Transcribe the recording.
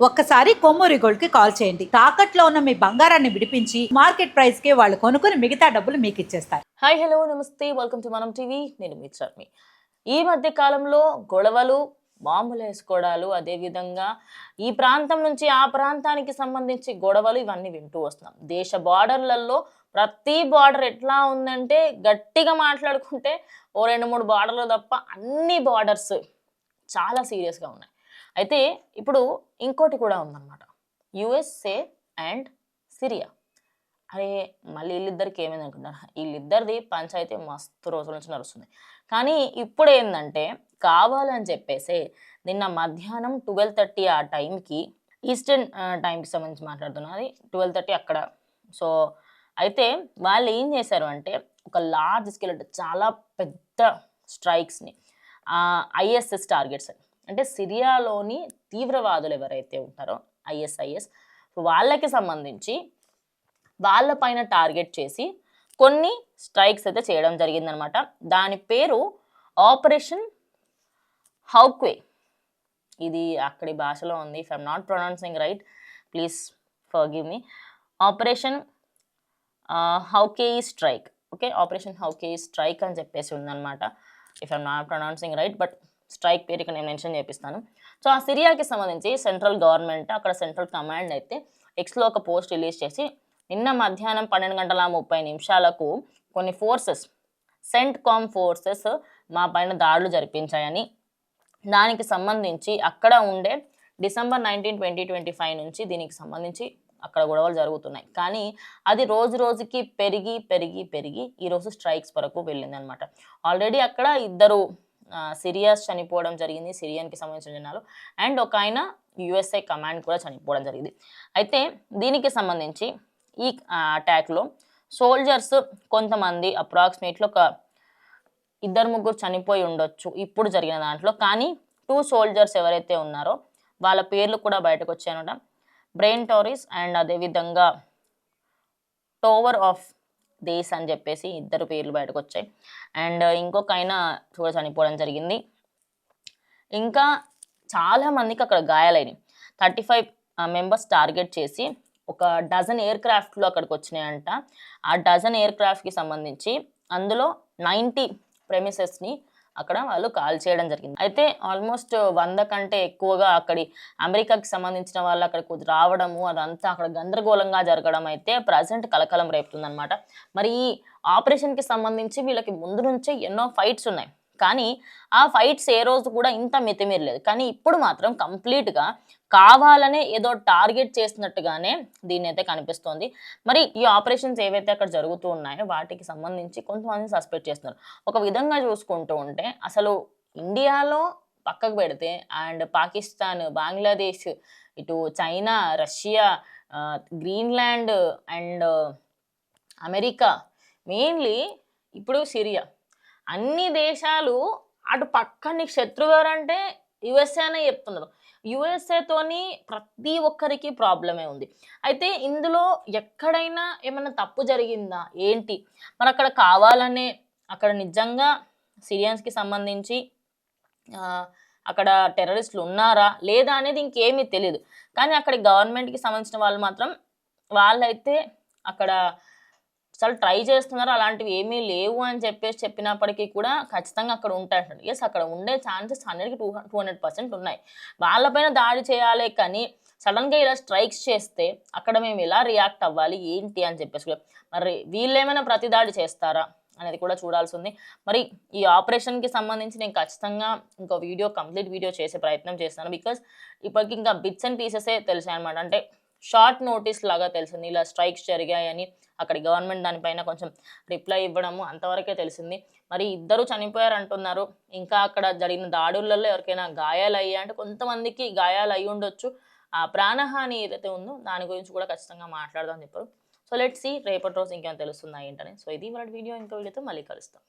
ఒక్కసారి కొమ్మూరి గోల్డ్ కి కాల్ చేయండి. తాకట్లో ఉన్న మీ బంగారాన్ని విడిపించి మార్కెట్ ప్రైస్ కి వాళ్ళు కొనుక్కుని మిగతా డబ్బులు మీకు ఇచ్చేస్తారు. హాయ్ హలో నమస్తే వెల్కమ్ టు మనం టీవీ. నేను మీ చర్మి. ఈ మధ్య కాలంలో గొడవలు, బాంబులు వేసుకోవడాలు, అదేవిధంగా ఈ ప్రాంతం నుంచి ఆ ప్రాంతానికి సంబంధించి గొడవలు ఇవన్నీ వింటూ వస్తున్నాం. దేశ బార్డర్లలో ప్రతి బార్డర్ ఎట్లా ఉందంటే గట్టిగా మాట్లాడుకుంటే ఓ 2-3 బార్డర్లు తప్ప అన్ని బార్డర్స్ చాలా సీరియస్గా ఉన్నాయి. అయితే ఇప్పుడు ఇంకోటి కూడా ఉందన్నమాట, యుఎస్ఏ అండ్ సిరియా. అరే మళ్ళీ వీళ్ళిద్దరికి ఏమైంది అనుకుంటారు, వీళ్ళిద్దరిది పంచాయితీ మస్తు రోజుల నుంచి నడుస్తుంది. కానీ ఇప్పుడు ఏంటంటే కావాలని చెప్పేసి నిన్న మధ్యాహ్నం 12:30 ఆ టైంకి, ఈస్టర్న్ టైంకి సంబంధించి మాట్లాడుతున్నది, 12:30 అక్కడ. సో అయితే వాళ్ళు ఏం చేశారు అంటే ఒక లార్జ్ స్కేల్, అంటే చాలా పెద్ద స్ట్రైక్స్ని, ఐఎస్ఎస్ టార్గెట్స్ అంటే సిరియాలోని తీవ్రవాదులు ఎవరైతే ఉంటారో ఐఎస్ఐఎస్, వాళ్ళకి సంబంధించి వాళ్ళ పైన టార్గెట్ చేసి కొన్ని స్ట్రైక్స్ అయితే చేయడం జరిగిందనమాట. దాని పేరు ఆపరేషన్ హౌక్వే. ఇది అక్కడి భాషలో ఉంది. If I'm not pronouncing right, please forgive me. Operation Hawkeye strike. Okay, operation Hawkeye strike అని చెప్పేసి ఉందన్నమాట. If I'm not pronouncing right, but strike పేరు ఇక్కడ నేను మెన్షన్ చేపిస్తాను. సో ఆ సిరియాకి సంబంధించి సెంట్రల్ గవర్నమెంట్, అక్కడ సెంట్రల్ కమాండ్ అయితే ఎక్స్లో ఒక పోస్ట్ రిలీజ్ చేసి నిన్న మధ్యాహ్నం 12:30 కొన్ని ఫోర్సెస్, సెంట్కామ్ ఫోర్సెస్ మా పైన దాడులు జరిపించాయని, దానికి సంబంధించి అక్కడ ఉండే డిసెంబర్ 19, 2025 నుంచి దీనికి సంబంధించి అక్కడ గొడవలు జరుగుతున్నాయి. కానీ అది రోజు రోజుకి పెరిగి పెరిగి పెరిగి ఈరోజు స్ట్రైక్స్ వరకు వెళ్ళిందనమాట. ఆల్రెడీ అక్కడ 2 సిరియాస్ చనిపోవడం జరిగింది, సిరియన్కి సంబంధించిన జనాలు, అండ్ ఒక ఆయన యుఎస్ఏ కమాండ్ కూడా చనిపోవడం జరిగింది. అయితే దీనికి సంబంధించి ఈ అటాక్లో సోల్జర్స్ కొంతమంది అప్రాక్సిమేట్లీ ఒక 2-3 చనిపోయి ఉండొచ్చు ఇప్పుడు జరిగిన దాంట్లో. కానీ 2 సోల్జర్స్ ఎవరైతే ఉన్నారో వాళ్ళ పేర్లు కూడా బయటకు వచ్చాయనమాట. బ్రెయిన్ టారిస్ అండ్ అదేవిధంగా టోవర్ ఆఫ్ దేశ్ అని చెప్పేసి 2 పేర్లు బయటకు వచ్చాయి. అండ్ ఇంకొక ఆయన కూడా చనిపోవడం జరిగింది. ఇంకా చాలామందికి అక్కడ గాయాలైనవి. 35 మెంబర్స్ టార్గెట్ చేసి ఒక డజన్ ఎయిర్ క్రాఫ్ట్లు అక్కడికి వచ్చినాయంట. ఆ డజన్ ఎయిర్ క్రాఫ్ట్కి సంబంధించి అందులో 90 ప్రెమిసెస్ని అక్కడ వాళ్ళు కాల్ చేయడం జరిగింది. అయితే ఆల్మోస్ట్ 100 కంటే ఎక్కువగా అక్కడి అమెరికాకి సంబంధించిన వాళ్ళు అక్కడికి రావడము, అదంతా అక్కడ గందరగోళంగా జరగడం అయితే ప్రజెంట్ కలకలం రేపుతుందనమాట. మరి ఈ ఆపరేషన్కి సంబంధించి వీళ్ళకి ముందు నుంచే ఎన్నో ఫైట్స్ ఉన్నాయి. కానీ ఆ ఫైట్స్ ఏ రోజు కూడా ఇంత మితిమీరలేదు. కానీ ఇప్పుడు మాత్రం కంప్లీట్గా కావాలనే ఏదో టార్గెట్ చేసినట్టుగానే దీన్ని అయితే కనిపిస్తోంది. మరి ఈ ఆపరేషన్స్ ఏవైతే అక్కడ జరుగుతూ ఉన్నాయో వాటికి సంబంధించి కొంతమంది సస్పెక్ట్ చేస్తున్నారు. ఒక విధంగా చూసుకుంటూ ఉంటే అసలు ఇండియాలో పక్కకు పెడితే అండ్ పాకిస్తాన్, బంగ్లాదేశ్, ఇటు China, Russia, Greenland and America, mainly ఇప్పుడు సిరియా, అన్ని దేశాలు అటు పక్కన శత్రువు ఎవరంటే యుఎస్ఏ అనే చెప్తున్నారు. యుఎస్ఏతోని ప్రతి ఒక్కరికి ప్రాబ్లమే ఉంది. అయితే ఇందులో ఎక్కడైనా ఏమైనా తప్పు జరిగిందా ఏంటి, మరి అక్కడ కావాలనే అక్కడ నిజంగా సిరియన్స్కి సంబంధించి అక్కడ టెర్రరిస్టులు ఉన్నారా లేదా అనేది ఇంకేమీ తెలియదు. కానీ అక్కడ గవర్నమెంట్కి సంబంధించిన వాళ్ళు మాత్రం వాళ్ళైతే అక్కడ అసలు ట్రై చేస్తున్నారు, అలాంటివి ఏమీ లేవు అని చెప్పినప్పటికీ కూడా ఖచ్చితంగా అక్కడ ఉంటాయంట. ఎస్, అక్కడ ఉండే ఛాన్సెస్ 100కి 200% ఉన్నాయి. వాళ్ళపైన దాడి చేయాలి, కానీ సడన్గా ఇలా స్ట్రైక్స్ చేస్తే అక్కడ మేము ఎలా రియాక్ట్ అవ్వాలి ఏంటి అని చెప్పేసి, మరి వీళ్ళేమైనా ప్రతి దాడి చేస్తారా అనేది కూడా చూడాల్సి ఉంది. మరి ఈ ఆపరేషన్కి సంబంధించి నేను ఖచ్చితంగా ఇంకో కంప్లీట్ వీడియో చేసే ప్రయత్నం చేస్తాను. బికాస్ ఇప్పటికి ఇంకా బిట్స్ అండ్ పీసెసే తెలిసాయి అనమాట. అంటే షార్ట్ నోటీస్ లాగా తెలిసింది ఇలా స్ట్రైక్స్ జరిగాయని, అక్కడి గవర్నమెంట్ దానిపైన కొంచెం రిప్లై ఇవ్వడము, అంతవరకే తెలిసింది. మరి 2 చనిపోయారు అంటున్నారు. ఇంకా అక్కడ జరిగిన దాడులలో ఎవరికైనా గాయాలు అయ్యాయి అంటే కొంతమందికి గాయాలు అయ్యి ఉండొచ్చు. ఆ ప్రాణహాని ఏదైతే ఉందో దాని గురించి కూడా ఖచ్చితంగా మాట్లాడదాం చెప్పారు. సో లెట్స్ సీ రేపటి రోజు ఇంకేమైనా తెలుస్తుందా ఏంటని. సో ఇది వాళ్ళ వీడియో, ఇంకో వీడియోతో మళ్ళీ కలుస్తాం.